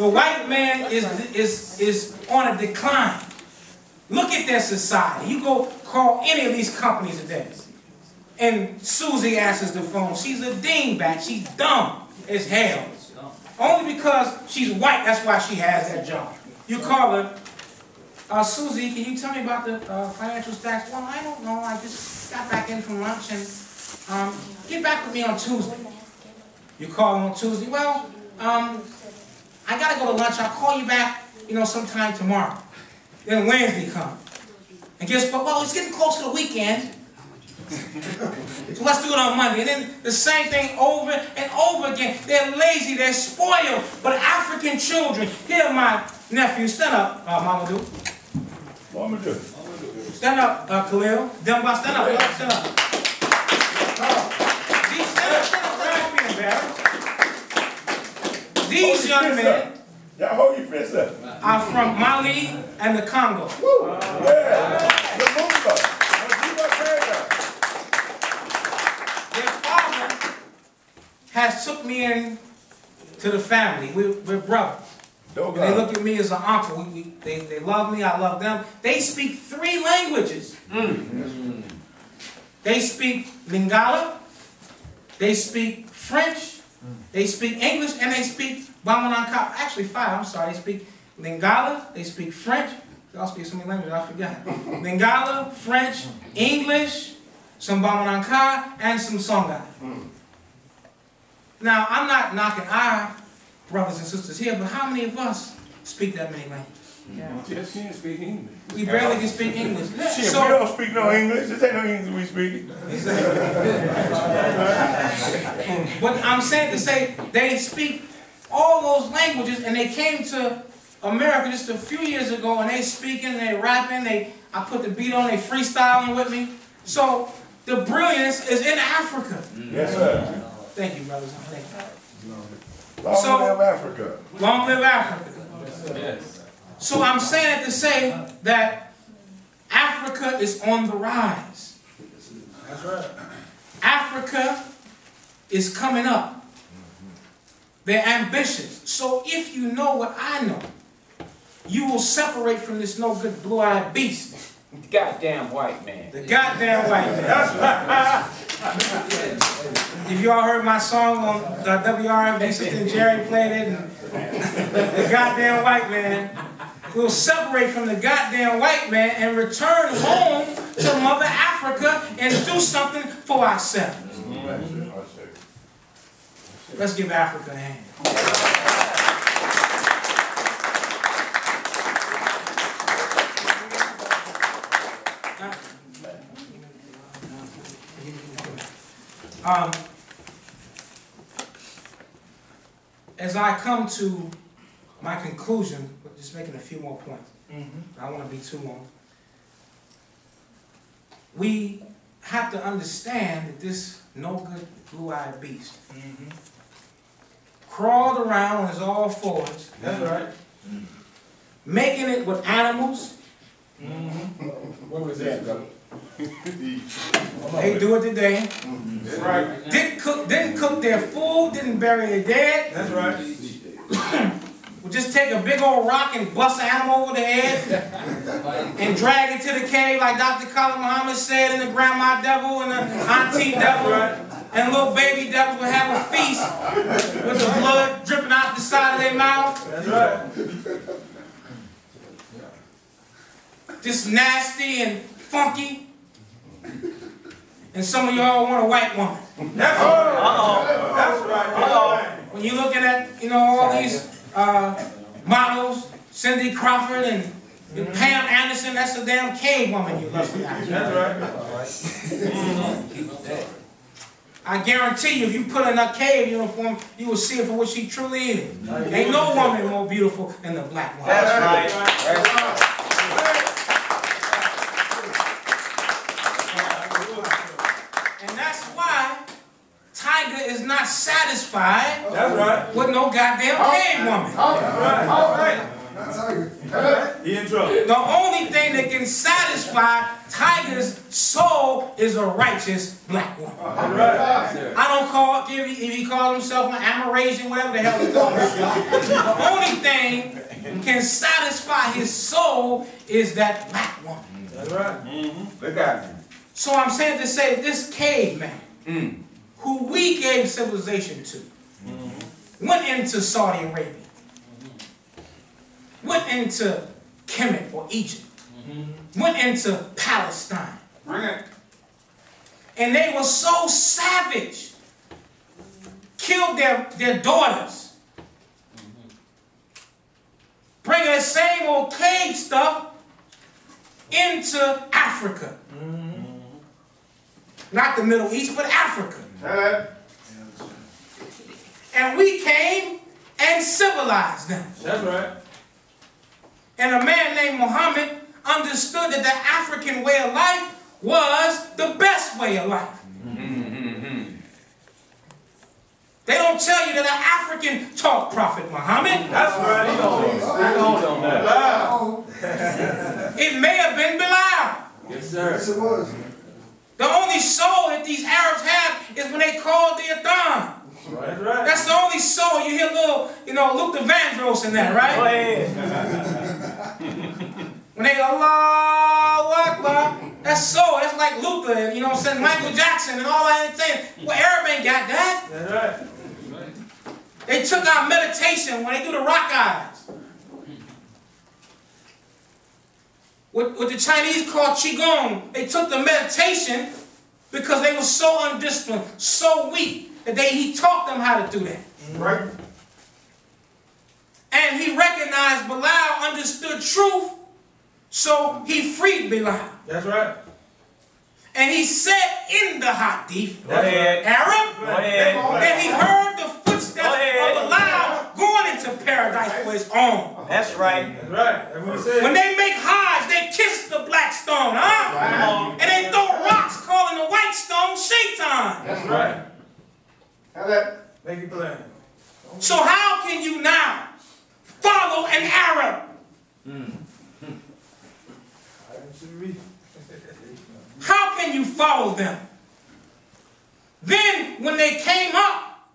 The white man is on a decline. Look at their society. You go call any of these companies today, and Susie answers the phone. She's a dingbat. She's dumb as hell. Only because she's white, that's why she has that job. You call her, Susie, can you tell me about the financial stacks? Well, I don't know. I just got back in from lunch, and get back with me on Tuesday. You call her on Tuesday. Well, I got to go to lunch. I'll call you back, sometime tomorrow. Then Wednesday comes. And guess what? Well, it's getting close to the weekend. So let's do it on Monday. And then the same thing over and over again. They're lazy, they're spoiled. But African children, here my nephew, stand up, Mamadou. Mamadou. Stand up, Khalil. Demba, stand up, stand up. Stand up, don't be embarrassed. These young men hold your fists up. Are from Mali and the Congo. Yeah. Has took me in to the family. We're brothers. And they look at me as an uncle. They love me, I love them. They speak 3 languages. They speak Lingala, they speak French, they speak English, and they speak Bamananka. Actually 5, I'm sorry. They speak Lingala, they speak French. They all speak so many languages, I forgot. Lingala, French, English, some Bamananka, and some Songhai. Now, I'm not knocking our brothers and sisters here, but how many of us speak that many languages? Just can't speak English. We barely can speak English. Shit, so, we don't speak no English. This ain't no English we speak. But I'm saying to say, they speak all those languages, and they came to America just a few years ago, and they speaking, they rapping, I put the beat on, they freestyling with me. So, the brilliance is in Africa. Yes, sir. Thank you, brothers. Thank you. Long live Africa. Long live Africa. Yes. So I'm saying it to say that Africa is on the rise. That's right. Africa is coming up. They're ambitious. So if you know what I know, you will separate from this no good blue-eyed beast. The goddamn white man. The goddamn white man. That's right. If you all heard my song on the WRFB, Sister Jerry played it, and the goddamn white man, we'll separate from the goddamn white man and return home to Mother Africa and do something for ourselves. Let's give Africa a hand. As I come to my conclusion, but just making a few more points. I don't want to be too long. We have to understand that this no good blue-eyed beast crawled around on his all fours. That's right. Making it with animals. What was that, brother? They do it today. That's right. Didn't cook their food, didn't bury their dead. That's right. Would just take a big old rock and bust an animal over the head and drag it to the cave like Dr. Khalid Muhammad said, and the grandma devil and the auntie devil and little baby devil would have a feast with the blood dripping out the side of their mouth. That's right. Just nasty and funky. And some of y'all want a white woman. That's right. That's right. When you're looking at, all these models, Cindy Crawford and Pam Anderson, that's a damn cave woman you're looking at. That's right. I guarantee you, if you put her in a cave uniform, you will see her for what she truly is. Ain't no woman more beautiful than the black woman. That's right. And that's why Tiger is not satisfied with no goddamn cave woman. He in trouble. The only thing that can satisfy Tiger's soul is a righteous black woman. I don't care if he calls himself an Amerasian, whatever the hell he calls himself. The only thing can satisfy his soul is that black woman. That's right. Look at me. So I'm saying to say this caveman, who we gave civilization to, went into Saudi Arabia, went into Kemet or Egypt, went into Palestine. Bring it. And they were so savage, killed their daughters, bringing the same old cave stuff into Africa. Not the Middle East, but Africa. And we came and civilized them. That's right. And a man named Muhammad understood that the African way of life was the best way of life. They don't tell you that an African taught Prophet Muhammad. That's right. It may have been Bilal. Yes, sir. Yes, it was. The only soul that these Arabs have is when they call the Adhan. That's right. That's the only soul. You hear little, Luther Vandross in that, right? Go ahead. When they go, Allahu Akbar, that's soul. That's like Luther, Michael Jackson and all that thing. Well, Arab ain't got that. That's right. They took our meditation when they do the rock eyes. What the Chinese call Qigong, they took the meditation because they were so undisciplined, so weak, that he taught them how to do that. Right. And he recognized Bilal understood truth, so he freed Bilal. That's right. And he said in the hadith, Go ahead. Arab, Go ahead. that he heard the footsteps of Bilal going into paradise for his own. That's right. That's right. That's what it said. When they make Hajj, they kiss the black stone, huh? Right. And they throw rocks calling the white stone Shaitan. That's right. How that? Make it plain. So how can you now follow an Arab? How can you follow them? Then when they came up,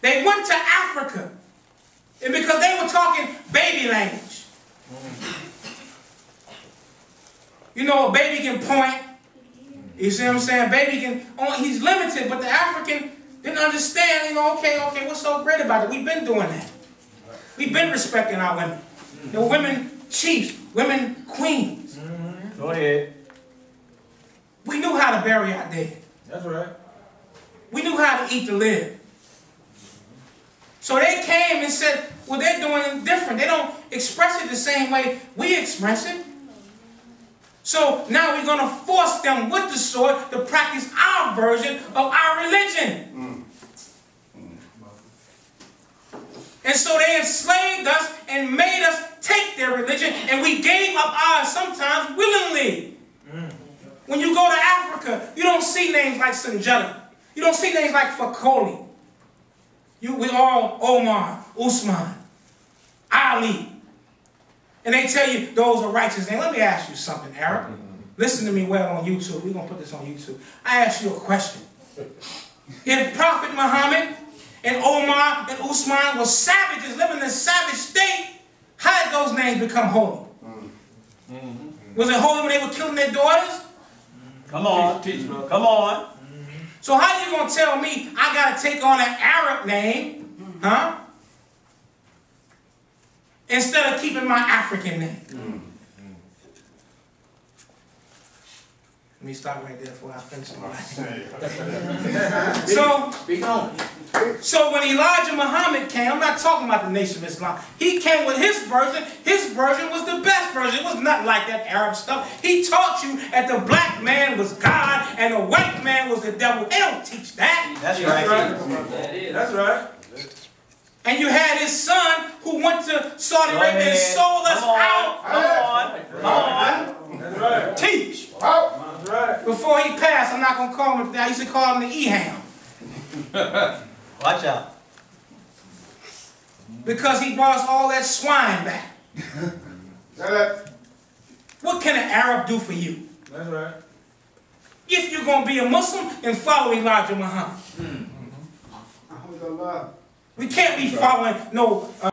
they went to Africa. And because they were talking baby language. A baby can point. You see what I'm saying? Baby can, he's limited, but the African didn't understand, okay, what's so great about it? We've been doing that. We've been respecting our women. The women chiefs, women queens. Go ahead. We knew how to bury our dead. That's right. We knew how to eat to live. So they came and said, well, they're doing it different. They don't express it the same way we express it. So now we're going to force them with the sword to practice our version of our religion. And so they enslaved us and made us take their religion, and we gave up ours sometimes willingly. When you go to Africa, you don't see names like Sundiata. You don't see names like Fakoli. We all Omar, Usman, Ali. And they tell you those are righteous names. Let me ask you something, Arab. Listen to me well on YouTube. We're going to put this on YouTube. I ask you a question. If Prophet Muhammad and Omar and Usman were savages living in a savage state, how did those names become holy? Was it holy when they were killing their daughters? Come on. Come on. So how are you going to tell me I got to take on an Arab name, huh? Instead of keeping my African name? Let me stop right there before I finish. So when Elijah Muhammad came, I'm not talking about the Nation of Islam. He came with his version. His version was the best version. It was not like that Arab stuff. He taught you that the black man was God and the white man was the devil. They don't teach that. That's right. That's right. And you had his son who went to Saudi Arabia and sold us out. Come on. That's right. Teach. That's right. Before he passed, I'm not going to call him, I used to call him the Eham. Watch out. Because he brought us all that swine back. What can an Arab do for you? That's right. If you're going to be a Muslim, then follow Elijah Muhammad. We can't be following no